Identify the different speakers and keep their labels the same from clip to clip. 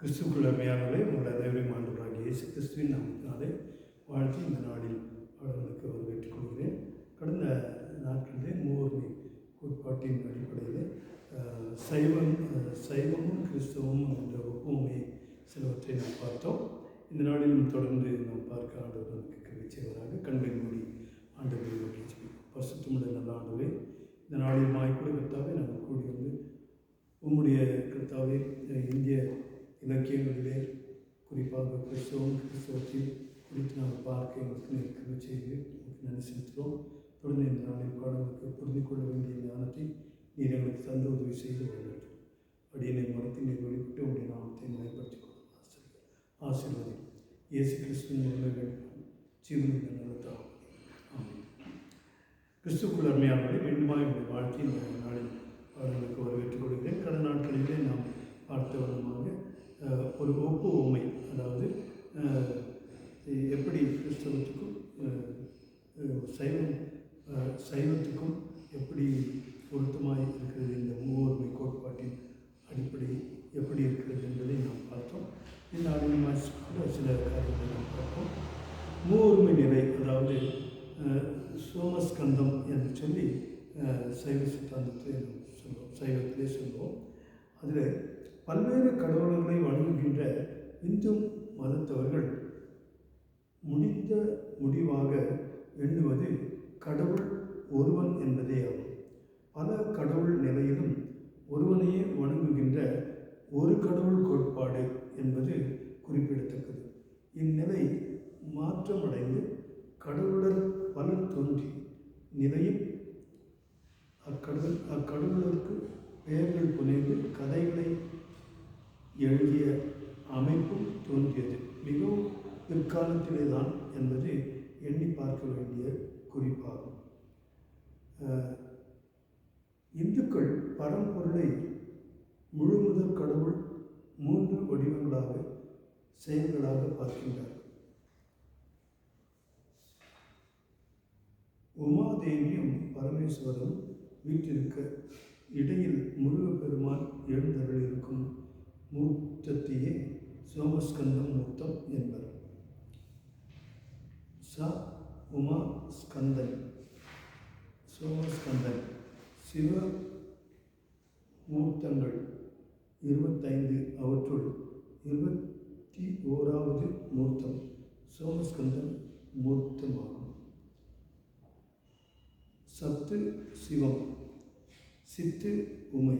Speaker 1: கிறிஸ்துக்குள் அருமையானவர்களே, உங்கள் அனைவரையும் ஆண்டவராகிய இயேசு கிறிஸ்துவின் நாமத்தினாலே வாழ்த்தி இந்த நாளில் அவர்களுக்கு வரவேற்றுக் கொள்கிறேன். கடந்த நாட்களிலே மூவர்மை கோட்பாட்டின் அடிப்படையில் சைவமும் கிறிஸ்தவமும் என்ற ஒப்புமை சிலவற்றை நாம் பார்த்தோம். இந்த நாளிலும் தொடர்ந்து நாம் பார்க்க ஆண்டவர்களுக்கு கிருபை செய்வதாக கண்களை மூடி ஆண்டவரை நோக்கி பரிசுத்தமுள்ள நல்ல ஆண்டவரே, இந்த நாளில் மாய்க்கூட கர்த்தாவே நாங்கள் கூடி வந்து உம்முடைய கர்த்தாவே இந்திய இலக்கியங்களிலே குறிப்பாக கிறிஸ்தவத்தில் குறித்து நாங்கள் பார்க்க எங்களுக்கு கிருபை செய்து நன்றி செலுத்துகிறோம். தொடர்ந்து இந்த நாளில் பாடங்களுக்கு புரிந்து கொள்ள வேண்டிய ஞானத்தை நீர் எங்களுக்கு தந்த உதவி செய்து வேண்டும். அடியனை மனத்தில் நீர் வெளிப்பட்டு உடைய நாமத்தை மயப்படுத்திக் கொள்ளும் ஆசீர்வதி இயேசு கிறிஸ்துவின் மூலமே ஜீவனுக்கு நல்லதாக. ஆமாம். கிறிஸ்துக்குள் அருமையானவரை மீண்டுமாக என்னுடைய வாழ்க்கையில் இந்த நாளில் பாடங்களுக்கு வரவேற்றுக் கொள்கிறேன். கடந்த நாட்களிலே நாம் பார்த்த வண்ணமாக ஒரு ஒப்பு உண்மை, அதாவது எப்படி கிறிஸ்தவத்துக்கும் சைவத்துக்கும் எப்படி பொருத்தமாக இருக்கிறது, இந்த மூவர்மை கோட்பாட்டின் அடிப்படை எப்படி இருக்கிறது என்பதை நாம் பார்த்தோம். இந்த ஆடியோ சில காரியங்களை நாம் பார்த்தோம். மூவர்மை நிலை, அதாவது சோமஸ்கந்தம் என்று சொல்லி சைவ சித்தாந்தத்தை சைவத்திலே சொல்லுவோம். அதில் பல்வேறு கடவுள்களை வணங்குகின்ற இந்து மதத்தவர்கள் முடிவாக எண்ணுவது கடவுள் ஒருவன் என்பதே ஆகும். பல கடவுள் நிலையிலும் ஒருவனையே வணங்குகின்ற ஒரு கடவுள் கோட்பாடு என்பது குறிப்பிடத்தக்கது. இந்நிலை மாற்றமடைந்து கடவுளர் பலர் தோன்றி நிலையில் அக்கடவுளருக்கு பெயர்கள் புனைந்து கதைகளை எழுதிய அமைப்பும் தோன்றியது. மிகவும் பிற்காலத்திலே தான் என்பது எண்ணி பார்க்க வேண்டிய குறிப்பாகும். இந்துக்கள் பரம்பொருளை முழுமுதற் கடவுள் 3 வடிவங்களாக செயல்களாக பார்க்கின்றார். உமாதேவியும் பரமேஸ்வரரும் வீட்டிற்கு இடையில் முருகப்பெருமான் எழுந்தருளிருக்கும் மூர்த்தத்தையே சோமஸ்கந்தம் மூர்த்தம் என்பர். உமா ஸ்கந்தன், சோமஸ்கந்தன் சிவ மூர்த்தங்கள் 25, அவற்றுள் 21வது மூர்த்தம் சோமஸ்கந்தன் மூர்த்தமாகும். சத்து சிவம், சித்து உமை,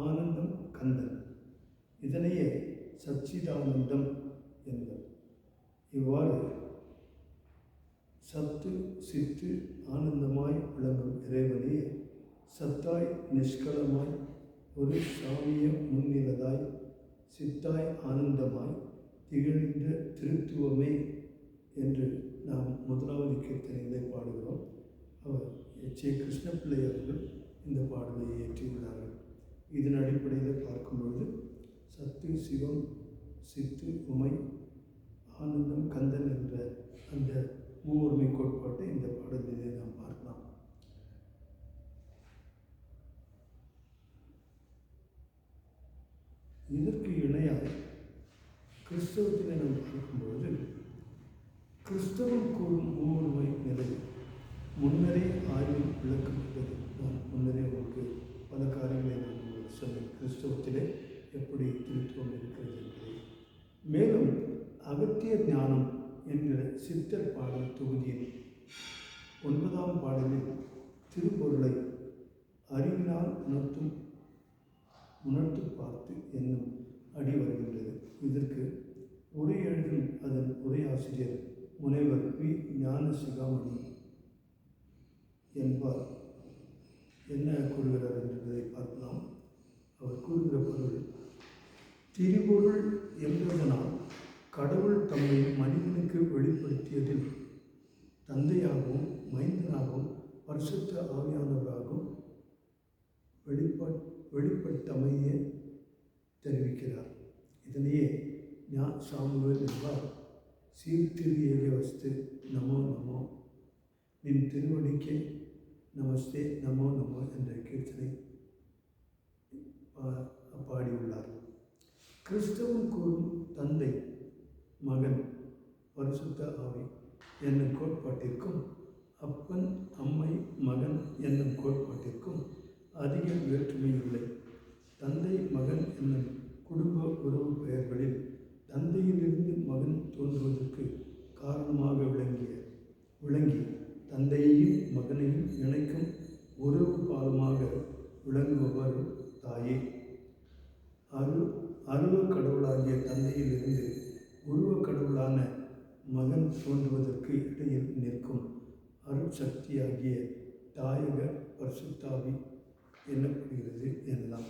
Speaker 1: ஆனந்தம் கந்தன். இதனையே சச்சிதானந்தம் என்பர். இவ்வாறு சத்து சித்து ஆனந்தமாய் விளங்கும் இறைவனே சத்தாய் நிஷ்கலமாய் ஒரு சாமிய முன்னிலதாய் சித்தாய் ஆனந்தமாய் திகழ்ந்த திருத்துவமே என்று நாம் முதலாவது கீர்த்தனைகளை பாடுகிறோம். அவர் எச்.ஏ. கிருஷ்ணப்பிள்ளை அவர்கள் இந்த பாடலை இயற்றியுள்ளார்கள். இதன் அடிப்படையில் பார்க்கும்பொழுது சத்து சிவம் சித்து உமை ஆனந்தம் கந்தன் என்ற அந்த மூவர்மை கோட்பாட்டை இந்த பாடலிலே நாம் பார்க்கலாம். இதற்கு இணையாக கிறிஸ்தவத்திலே நாம் பார்க்கும்பொழுது கிறிஸ்தவம் கூறும் மூவர்மை நிலை முன்னரே ஆய்வில் விளக்கப்பட்டது. நான் முன்னரே உங்களுக்கு பல காரியங்களை நான் உங்களுக்கு சொன்னேன், கிறிஸ்தவத்திலே எப்படி திருத்துவம் இருக்கிறது என்பதை. மேலும் அகத்திய ஞானம் என்கிற சித்தர் பாடல் தொகுதியில் 9ஆம் பாடலில் திருப்பொருளை அறிவினால் உணர்த்து பார்த்து என்னும் அடி வருகின்றது. இதற்கு உரை எழுதும் அதன் உரையாசிரியர் முனைவர் வி. ஞான சிகாமணி என்பார் என்ன கூறுகிறார் என்பதை பார்க்கலாம். அவர் கூறுகிற பொருள், திரிபொருள் என்பதனால் கடவுள் தம்மை மனிதனுக்கு வெளிப்படுத்தியதில் தந்தையாகவும் மைந்தனாகவும் பரிசுத்த ஆவியானவராகவும் வெளிப்பட்டமையை தெரிவிக்கிறார். இதனையே சாமுவேல் என்பார். சீர்திரு ஏகவஸ்து நமோ நமோ நின் திருவடிக்கே நமஸ்தே நமோ நமோ என்ற கீர்த்தனை பாடியுள்ளார். கிறிஸ்தவம் கூறும் தந்தை, மகன், பரிசுத்த ஆவி என்னும் கோட்பாட்டிற்கும் அப்பன், அம்மை, மகன் என்னும் கோட்பாட்டிற்கும் அதிக வேற்றுமை இல்லை. தந்தை, மகன் என்னும் குடும்ப உறவு பெயர்களில் தந்தையிலிருந்து மகன் தோன்றுவதற்கு காரணமாக விளங்கி தந்தையையும் மகனையும் இணைக்கும் உறவு பாலமாக விளங்குபவர் தாயே. அருவ கடவுளாகிய தந்தையிலிருந்து உருவ கடவுளான மகன் தோன்றுவதற்கு இடையில் நிற்கும் அருட்சக்தியாகிய தாயக பரிசுத்தாவி எண்ணப்படுகிறது எனலாம்.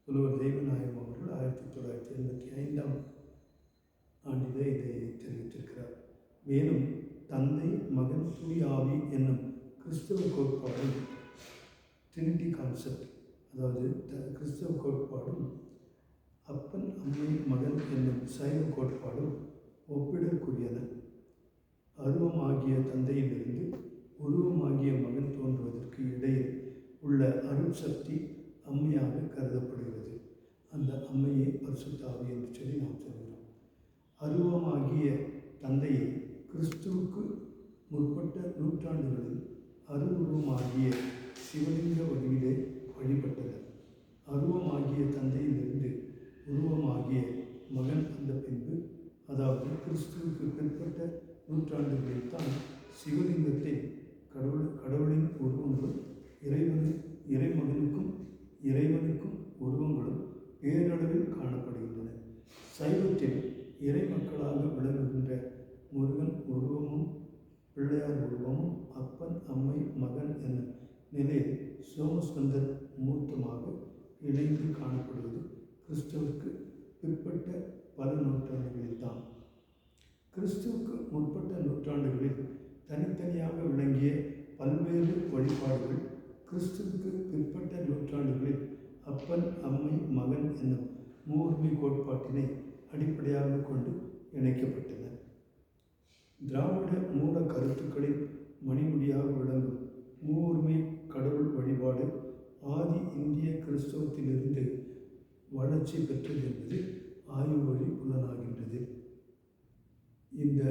Speaker 1: புலவர் தெய்வநாயகம் அவர்கள் 1985ஆம் ஆண்டிலே இதை தெரிவித்திருக்கிறார். மேலும் தந்தை, மகன், தூய ஆவி என்னும் கிறிஸ்தவ கோட்பாடும் ட்ரினிட்டி கான்செப்ட், அதாவது கிறிஸ்தவ கோட்பாடும் அப்பன், அம்மை, மகன் என்னும் சைவ கோட்பாடும் ஒப்பிடற்குரியன. அருவமாகிய தந்தையிலிருந்து உருவமாகிய மகன் தோன்றுவதற்கு இடையில் உள்ள அருட்சக்தி அம்மையாக கருதப்படுகிறது. அந்த அம்மையை பரிசுத்த ஆவி என்று சொல்லி நாம் சொல்கிறோம். அருவமாகிய தந்தையை கிறிஸ்துவுக்கு முற்பட்ட நூற்றாண்டுகளில் அருவுருவமாகிய சிவலிங்க வடிவிலே வழிபட்டனர். அருவமாகிய தந்தையிலிருந்து உருவமாகிய மகன் அந்த பின்பு, அதாவது கிறிஸ்துவுக்கு பிற்பட்ட நூற்றாண்டுகளில் தான் சிவலிங்கத்தில் கடவுளின் உருவங்களும் இறைவனுக்கும் உருவங்களும் பேரளவில் காணப்படுகின்றன. சைவத்தில் இறை மக்களாக விளங்குகின்ற முருகன் உருவமும் பிள்ளையார் உருவமும் அப்பன், அம்மை, மகன் என்ற நிலையில் சோமஸ்கந்தர் மூர்த்தமாக இணைந்து காணப்படுவது கிறிஸ்துவுக்கு பிற்பட்ட பல நூற்றாண்டுகளில்தான். கிறிஸ்துவுக்கு முற்பட்ட நூற்றாண்டுகளில் தனித்தனியாக விளங்கிய பல்வேறு வழிபாடுகள் கிறிஸ்துவுக்கு பிற்பட்ட நூற்றாண்டுகளில் அப்பன், அம்மை, மகன் என்னும் மூர்மை கோட்பாட்டினை அடிப்படையாக கொண்டு இணைக்கப்பட்டன. திராவிட மூல கருத்துக்களின் மணிமுடியாக விளங்கும் மூர்மை கடவுள் வழிபாடு ஆதி இந்திய கிறிஸ்தவத்திலிருந்து வளர்ச்சி பெற்றது என்பது ஆய்வு வழி புலனாகின்றது. இந்த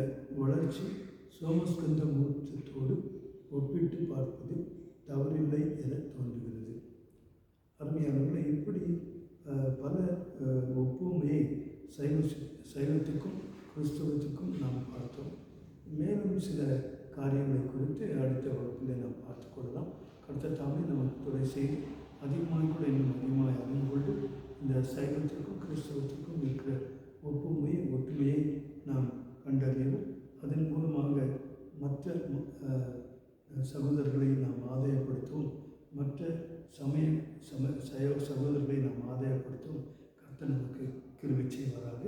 Speaker 1: வளர்ச்சி சோமஸ்கந்த மூர்த்தத்தோடு ஒப்பிட்டு பார்ப்பது தவறில்லை என தோன்றுகிறது. அருமையானவர்களை, இப்படி பல ஒப்புமையை சைவத்துக்கும் கிறிஸ்தவத்துக்கும் நாம் பார்த்தோம். மேலும் சில காரியங்களை குறித்து அடுத்த வகுப்பில் நாம் பார்த்து கொள்ளலாம். கர்த்தர் தாமே நமக்கு துணை செய்து அதிகமாக கூட இன்னும் அதிகமாக அறிந்து கொண்டு இந்த சைவத்துக்கும் கிறிஸ்தவத்துக்கும் இருக்கிற ஒற்றுமையை நாம் கண்டறியவும், அதன் மூலமாக மற்ற சகோதரர்களை நாம் ஆதாயப்படுத்தவும், மற்ற சகோதரர்களை நாம் ஆதாயப்படுத்தவும் கர்த்தர் நமக்கு கிருபை செய்வாராக.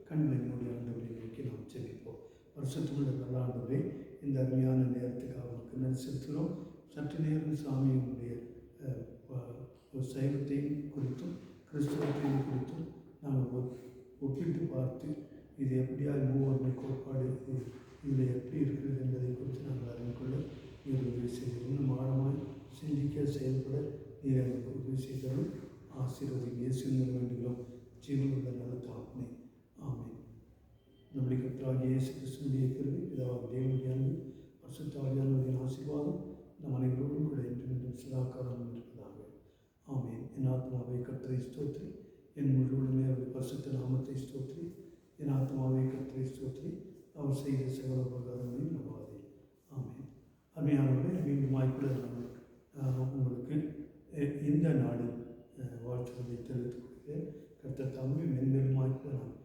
Speaker 1: கண்களை மூடி ஆண்டவரை நோக்கி நாம் ஜெபிப்போம். வருஷத்துக்குள்ள நல்ல ஆண்டவரே, இந்த அருமையான நேரத்துக்காக நமக்கு நன்றி செலுத்துகிறோம். சற்று நேரம் சாமியினுடைய சைவத்தையும் குறித்தும் கிறிஸ்தவத்தையும் குறித்தும் நாங்கள் ஒப்பிட்டு பார்த்து இது எப்படியா மூவர்மை கோட்பாடு இதில் எப்படி இருக்கிறது என்பதை குறித்து நாங்கள் அறிந்து கொள்ள நீர் உதவி செய்து இன்னும் ஆழமாய் சிந்திக்க செயல்பட நீர் எங்களுக்கு உதவி செய்தாலும் ஆசீர்வதி இயேசு வேண்டுகிறோம். ஜீவனுள்ள நல்ல தாப்பனே, ஆமென். நம்முடைய கர்த்தராகிய இயேசு கிறிஸ்துவினுடைய கிருபை, பிதாவாகிய தேவனுடைய அன்பு, பரிசுத்த ஆவியானவரின் ஆசீர்வாதம் நம் அனைவரோடும் கூட என்றும் சதாகாலம் இருப்பதாக. ஆமென். என் ஆத்மாவை கர்த்தரை ஸ்தோத்திரி, என் முழுவதுமே அவருடைய பரிசுத்த நாமத்தை ஸ்தோத்திரி. என் ஆத்மாவை கர்த்தரை ஸ்தோத்திரி, அவர் செய்த சகல உபகாரங்களையும் நம்பாதே. ஆமென். அருமையானவர்களே, மீண்டும் வாய்ப்புள்ள உங்களுக்கு இந்த நாடு வாழ்த்துக்களை தெரிவித்துக் கொள்கிறேன். கர்த்தர் தாமே மென்மேலும் வாய்ப்புள்ள நான்